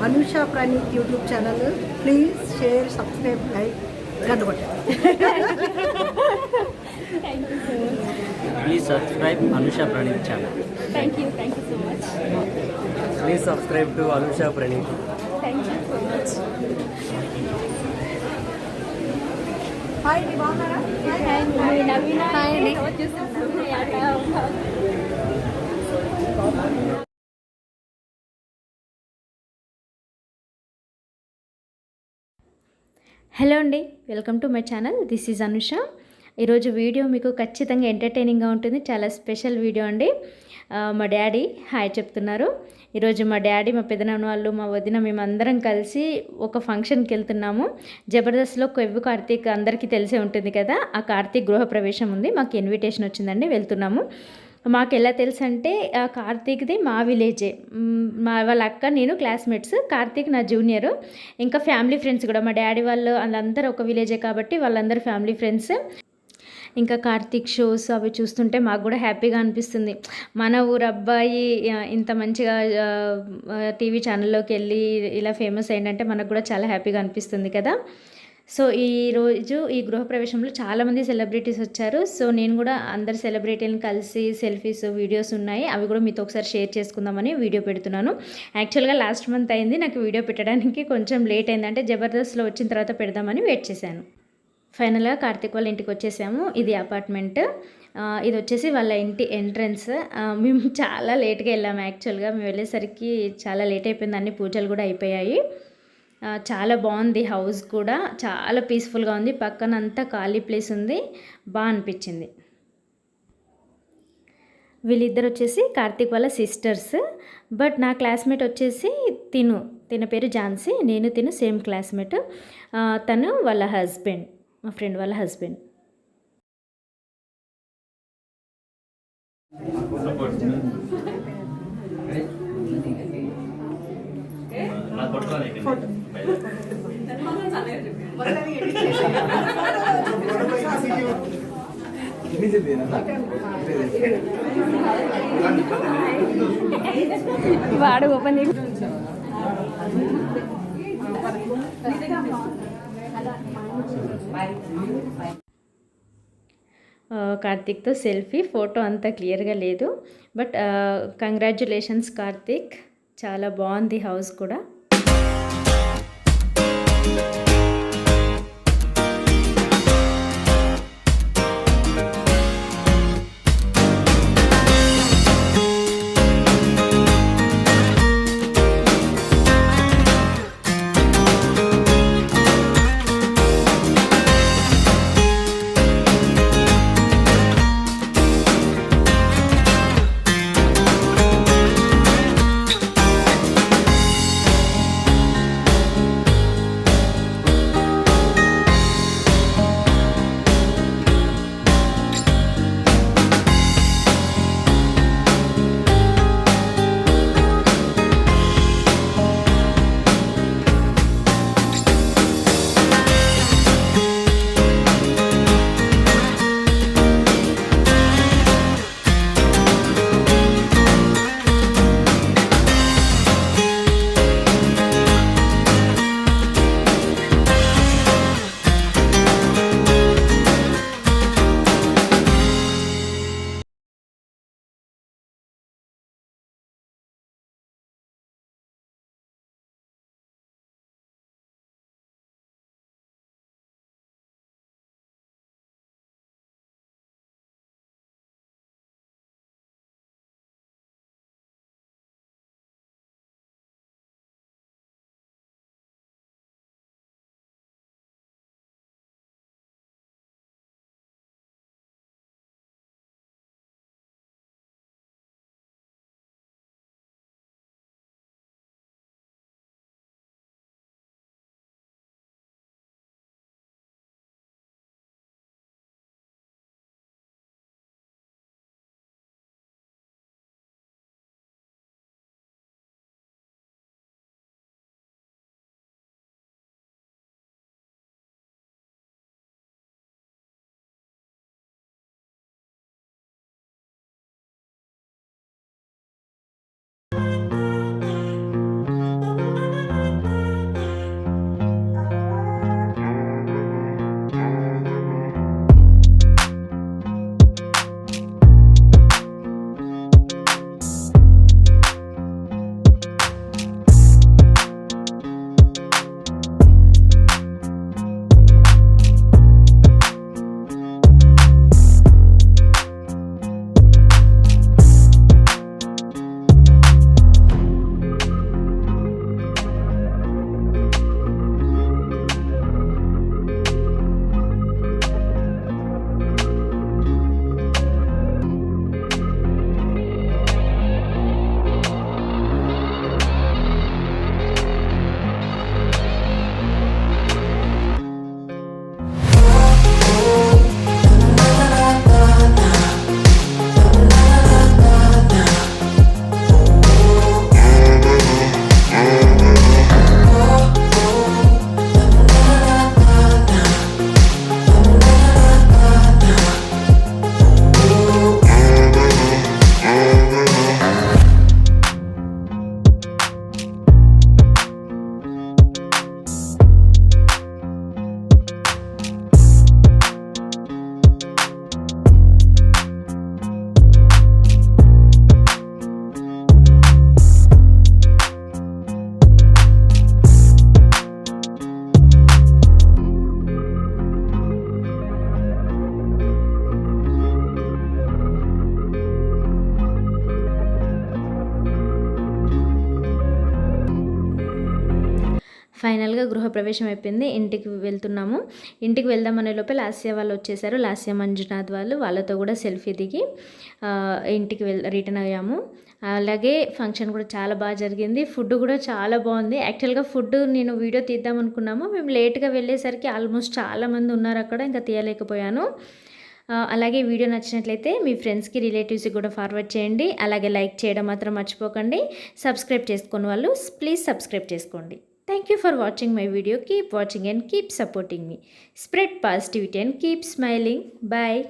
Anusha Praneeth YouTube channel. Please share, subscribe, like, గంట కొట్టండి. Please subscribe Anusha Pranit channel. Thank you so much. Please subscribe to Anusha Pranit. Thank you so much. Hi అండి, బాగున్నారా? Hi, Navina. Hi, Andy. How are you? Hello అండి, welcome to my channel. This is Anusha. ఈరోజు video మీకు ఖచ్చితంగా ఎంటర్టైనింగ్గా ఉంటుంది. చాలా special video అండి. మా డాడీ హాయ్ చెప్తున్నారు. ఈరోజు మా డాడీ, మా పెదనాన్న వాళ్ళు, మా వదిన, మేమందరం కలిసి ఒక ఫంక్షన్కి వెళ్తున్నాము. జబర్దస్త్లో కొవ్వు కార్తీక్ అందరికీ తెలిసే ఉంటుంది కదా, ఆ కార్తీక్ గృహప్రవేశం ఉంది. మాకు ఇన్విటేషన్ వచ్చిందండి, వెళ్తున్నాము. మాకు ఎలా తెలుసు అంటే కార్తీక్ది మా విలేజే, వాళ్ళ అక్క నేను క్లాస్మేట్స్. కార్తీక్ నా జూనియరు. ఇంకా ఫ్యామిలీ ఫ్రెండ్స్ కూడా, మా డాడీ వాళ్ళు వాళ్ళందరూ ఒక విలేజే కాబట్టి వాళ్ళందరూ ఫ్యామిలీ ఫ్రెండ్స్. ఇంకా కార్తీక్ షోస్ అవి చూస్తుంటే మాకు కూడా హ్యాపీగా అనిపిస్తుంది. మన ఊరు అబ్బాయి ఇంత మంచిగా టీవీ ఛానల్లోకి వెళ్ళి ఇలా ఫేమస్ అయిందంటే మనకు కూడా చాలా హ్యాపీగా అనిపిస్తుంది కదా. సో ఈరోజు ఈ గృహప్రవేశంలో చాలామంది సెలబ్రిటీస్ వచ్చారు. సో నేను కూడా అందరు సెలబ్రిటీలను కలిసి సెల్ఫీస్, వీడియోస్ ఉన్నాయి. అవి కూడా మీతో ఒకసారి షేర్ చేసుకుందామని వీడియో పెడుతున్నాను. యాక్చువల్గా లాస్ట్ మంత్ అయింది నాకు వీడియో పెట్టడానికి, కొంచెం లేట్ అయింది. అంటే జబర్దస్త్లో వచ్చిన తర్వాత పెడదామని వెయిట్ చేశాను. ఫైనల్గా కార్తీక్ వాళ్ళ ఇంటికి వచ్చేసాము. ఇది అపార్ట్మెంట్. ఇది వచ్చేసి వాళ్ళ ఇంటి ఎంట్రన్స్. మేము చాలా లేట్గా వెళ్ళాము. యాక్చువల్గా మేము వెళ్ళేసరికి చాలా లేట్ అయిపోయింది. అన్ని పూజలు కూడా అయిపోయాయి. చాలా బాగుంది. హౌస్ కూడా చాలా పీస్ఫుల్గా ఉంది. పక్కన అంతా ఖాళీ ప్లేస్ ఉంది. బాగా అనిపించింది. వీళ్ళిద్దరు వచ్చేసి కార్తీక్ వాళ్ళ సిస్టర్స్. బట్ నా క్లాస్మేట్ వచ్చేసి తిన పేరు ఝాన్సీ. నేను తిను సేమ్ క్లాస్మేట్. తను వాళ్ళ హస్బెండ్, మా ఫ్రెండ్ వాళ్ళ హస్బెండ్. వాడు ఓపెన్ కార్తీక్తో సెల్ఫీ ఫోటో అంతా క్లియర్గా లేదు. But congratulations Karthik. చాలా బాగుంది హౌస్ కూడా. ఫైనల్గా గృహప్రవేశం అయిపోయింది. ఇంటికి వెళ్తున్నాము. ఇంటికి వెళ్దామనే లోపల లాస్య వాళ్ళు వచ్చేసారు. లాస్య మంజునాథ్ వాళ్ళతో కూడా సెల్ఫీ దిగి ఇంటికి రిటర్న్ అయ్యాము. అలాగే ఫంక్షన్ కూడా చాలా బాగా జరిగింది. ఫుడ్ కూడా చాలా బాగుంది. యాక్చువల్గా ఫుడ్ నేను వీడియో తీద్దాం అనుకున్నాము. మేము లేట్గా వెళ్ళేసరికి ఆల్మోస్ట్ చాలామంది ఉన్నారు అక్కడ, ఇంకా తీయలేకపోయాను. అలాగే వీడియో నచ్చినట్లయితే మీ ఫ్రెండ్స్కి రిలేటివ్స్కి కూడా ఫార్వర్డ్ చేయండి. అలాగే లైక్ చేయడం మాత్రం మర్చిపోకండి. సబ్స్క్రైబ్ చేసుకున్న వాళ్ళు ప్లీజ్ సబ్స్క్రైబ్ చేసుకోండి. Thank you for watching my video. Keep watching and keep supporting me. Spread positivity and keep smiling. Bye.